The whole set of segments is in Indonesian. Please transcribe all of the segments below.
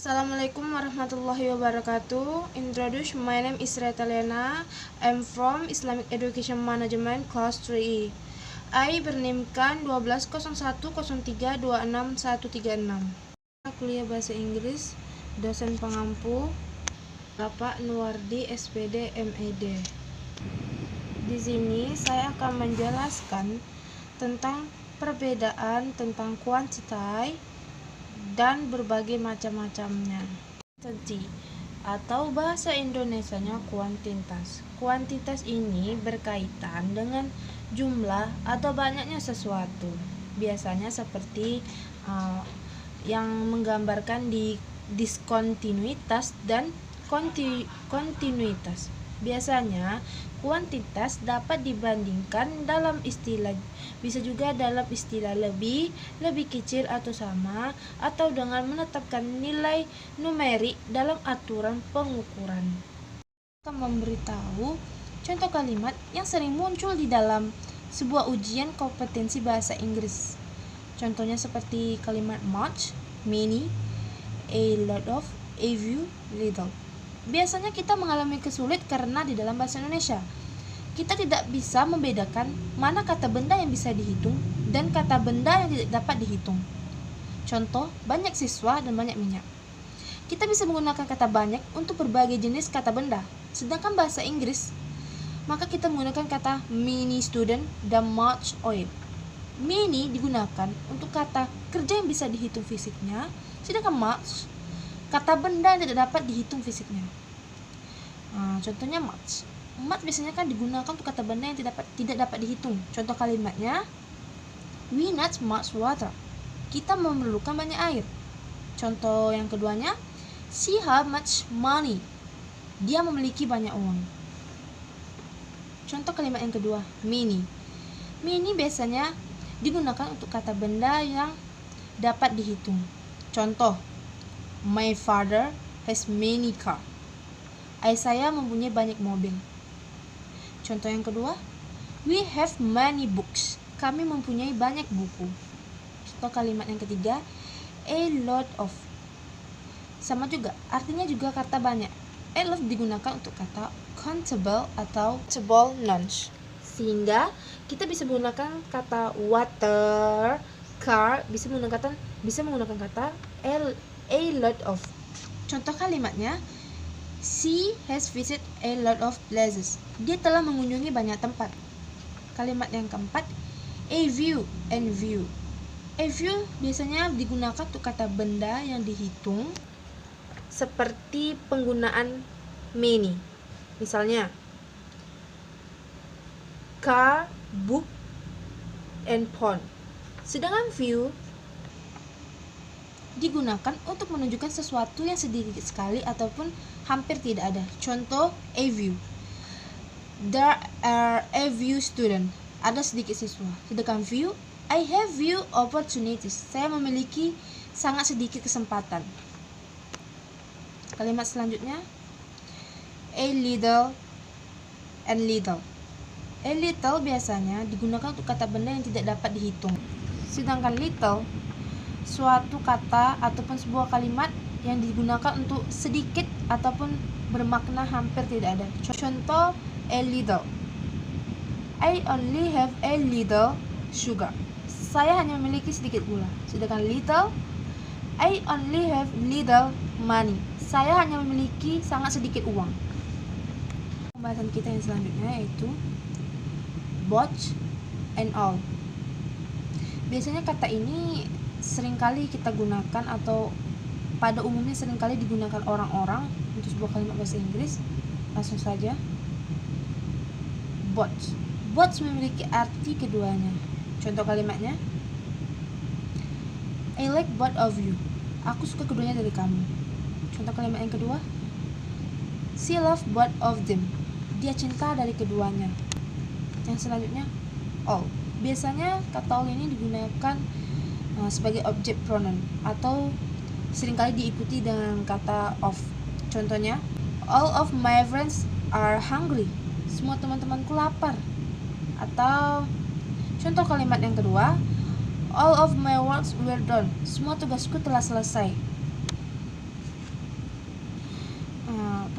Assalamualaikum warahmatullahi wabarakatuh. Introduce, my name is Reta Lena. I'm from Islamic Education Management Class 3E. I bernimkan 120103266136. Kuliah Bahasa Inggris, dosen pengampu Bapak Nuwardi SPD MED. Di sini saya akan menjelaskan tentang perbedaan tentang kuantitas dan berbagai macam-macamnya. Quantity atau bahasa Indonesianya kuantitas. Kuantitas ini berkaitan dengan jumlah atau banyaknya sesuatu. Biasanya seperti yang menggambarkan di diskontinuitas dan kontinuitas. Biasanya kuantitas dapat dibandingkan dalam istilah, bisa juga dalam istilah lebih kecil atau sama, atau dengan menetapkan nilai numerik dalam aturan pengukuran. Akan memberitahu contoh kalimat yang sering muncul di dalam sebuah ujian kompetensi bahasa Inggris. Contohnya seperti kalimat much, many, a lot of, a few, little. Biasanya kita mengalami kesulitan karena di dalam bahasa Indonesia kita tidak bisa membedakan mana kata benda yang bisa dihitung dan kata benda yang tidak dapat dihitung. Contoh, banyak siswa dan banyak minyak. Kita bisa menggunakan kata banyak untuk berbagai jenis kata benda. Sedangkan bahasa Inggris, maka kita menggunakan kata many student dan much oil. Many digunakan untuk kata kerja yang bisa dihitung fisiknya, sedangkan much kata benda yang tidak dapat dihitung fisiknya. Contohnya much biasanya kan digunakan untuk kata benda yang tidak dapat dihitung. Contoh kalimatnya, we need much water. Kita memerlukan banyak air. Contoh yang keduanya, she have much money. Dia memiliki banyak uang. Contoh kalimat yang kedua, many. Many biasanya digunakan untuk kata benda yang dapat dihitung. Contoh, my father has many car. Ayah saya mempunyai banyak mobil. Contoh yang kedua, we have many books. Kami mempunyai banyak buku. Contoh kalimat yang ketiga, a lot of. Sama juga, artinya juga kata banyak. A lot digunakan untuk kata countable atau countable nouns. Sehingga kita bisa menggunakan kata water, car, bisa menggunakan kata a lot of. Contoh kalimatnya, she has visited a lot of places. Dia telah mengunjungi banyak tempat. Kalimat yang keempat, a view and view. A view biasanya digunakan untuk kata benda yang dihitung seperti penggunaan many. Misalnya, car, book, and pond. Sedangkan view digunakan untuk menunjukkan sesuatu yang sedikit sekali ataupun hampir tidak ada. Contoh, a view. There are a few students. Ada sedikit siswa. Sedangkan view, I have few opportunities. Saya memiliki sangat sedikit kesempatan. Kalimat selanjutnya, a little and little. A little biasanya digunakan untuk kata benda yang tidak dapat dihitung. Sedangkan little, suatu kata ataupun sebuah kalimat yang digunakan untuk sedikit ataupun bermakna hampir tidak ada. Contoh, a little. I only have a little sugar. Saya hanya memiliki sedikit gula. Sedangkan little, I only have little money. Saya hanya memiliki sangat sedikit uang. Pembahasan kita yang selanjutnya yaitu both and all. Biasanya kata ini seringkali kita gunakan atau pada umumnya seringkali digunakan orang-orang untuk sebuah kalimat bahasa Inggris. Langsung saja, both. Both memiliki arti keduanya. Contoh kalimatnya, I like both of you. Aku suka keduanya dari kamu. Contoh kalimat yang kedua, she loves both of them. Dia cinta dari keduanya. Yang selanjutnya, all. Biasanya kata all ini digunakan sebagai objek pronoun atau seringkali diikuti dengan kata of. Contohnya, all of my friends are hungry. Semua teman-temanku lapar. Atau contoh kalimat yang kedua, all of my works were done. Semua tugasku telah selesai.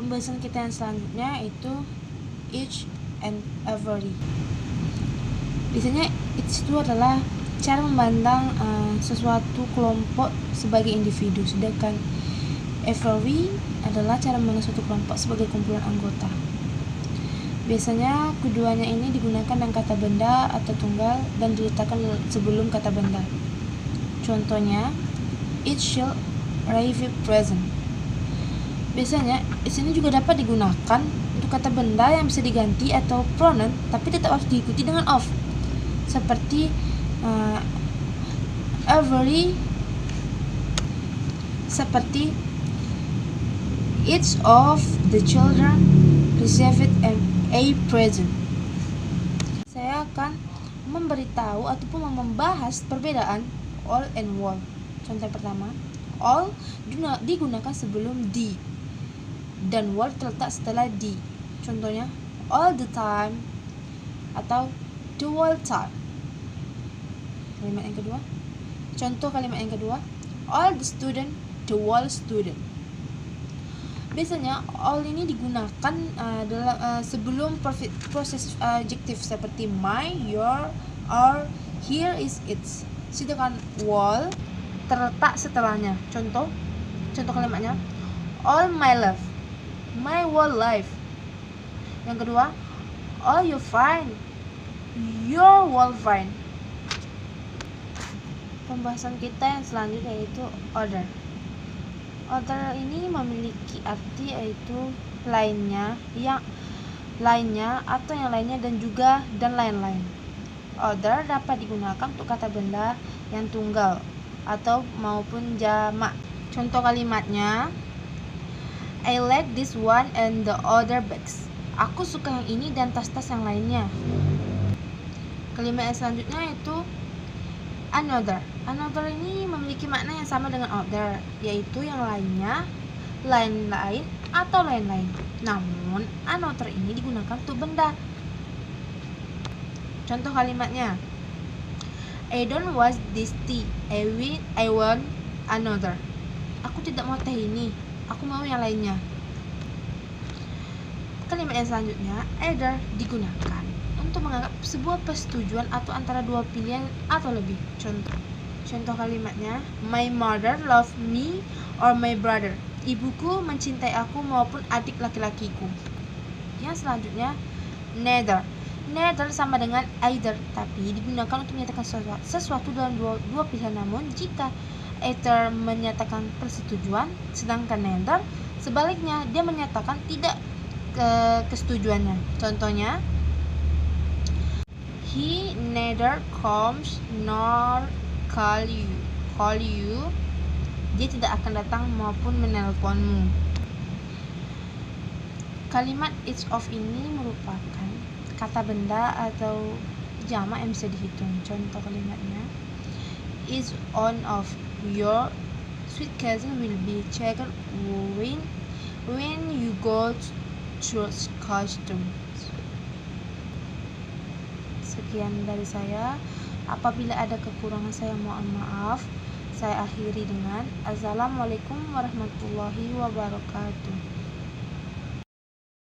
Pembahasan kita yang selanjutnya itu each and every. Biasanya each itu adalah cara memandang sesuatu kelompok sebagai individu, sedangkan every adalah cara memandang suatu kelompok sebagai kumpulan anggota. Biasanya keduanya ini digunakan dengan kata benda atau tunggal dan diletakkan sebelum kata benda. Contohnya, it shall arrive present. Biasanya, di sini juga dapat digunakan untuk kata benda yang bisa diganti atau pronoun, tapi tetap harus diikuti dengan of. Seperti each of the children received a present. Saya akan memberitahu ataupun membahas perbedaan all and wall. Contoh pertama, all digunakan sebelum the, dan wall terletak setelah the. Contohnya, all the time atau the whole time. Kalimat yang kedua, contoh kalimat yang kedua, all the student, the whole student. Biasanya all ini digunakan sebelum proses adjektif seperti my, your, our, here is, its. Sedangkan wall terletak setelahnya. Contoh kalimatnya, all my life, my whole life. Yang kedua, all you find, your whole find. Pembahasan kita yang selanjutnya yaitu order. Order ini memiliki arti yaitu lainnya, atau yang lainnya, dan juga dan lain-lain. Order dapat digunakan untuk kata benda yang tunggal atau maupun jamak. Contoh kalimatnya, I like this one and the other bags. Aku suka yang ini dan tas-tas yang lainnya. Kalimat yang selanjutnya itu another. Another ini memiliki makna yang sama dengan order, yaitu yang lainnya, lain-lain, atau lain-lain. Namun, another ini digunakan untuk benda. Contoh kalimatnya, I don't want this tea, I want another. Aku tidak mau teh ini, aku mau yang lainnya. Kalimat yang selanjutnya, either digunakan untuk menganggap sebuah persetujuan atau antara dua pilihan atau lebih. Contoh kalimatnya, my mother love me or my brother. Ibuku mencintai aku maupun adik laki-lakiku. Yang selanjutnya, neither. Neither sama dengan either, tapi digunakan untuk menyatakan sesuatu dalam dua pilihan. Namun jika either menyatakan persetujuan, sedangkan neither sebaliknya, dia menyatakan tidak kesetujuannya. Contohnya, he neither comes nor call you. Dia tidak akan datang maupun menelponmu. Kalimat each of ini merupakan kata benda atau jamak yang bisa dihitung. Contoh kalimatnya, each one of your sweet cousin will be checked when you go to customs. Sekian dari saya. Apabila ada kekurangan saya mohon maaf. Saya akhiri dengan Assalamualaikum warahmatullahi wabarakatuh.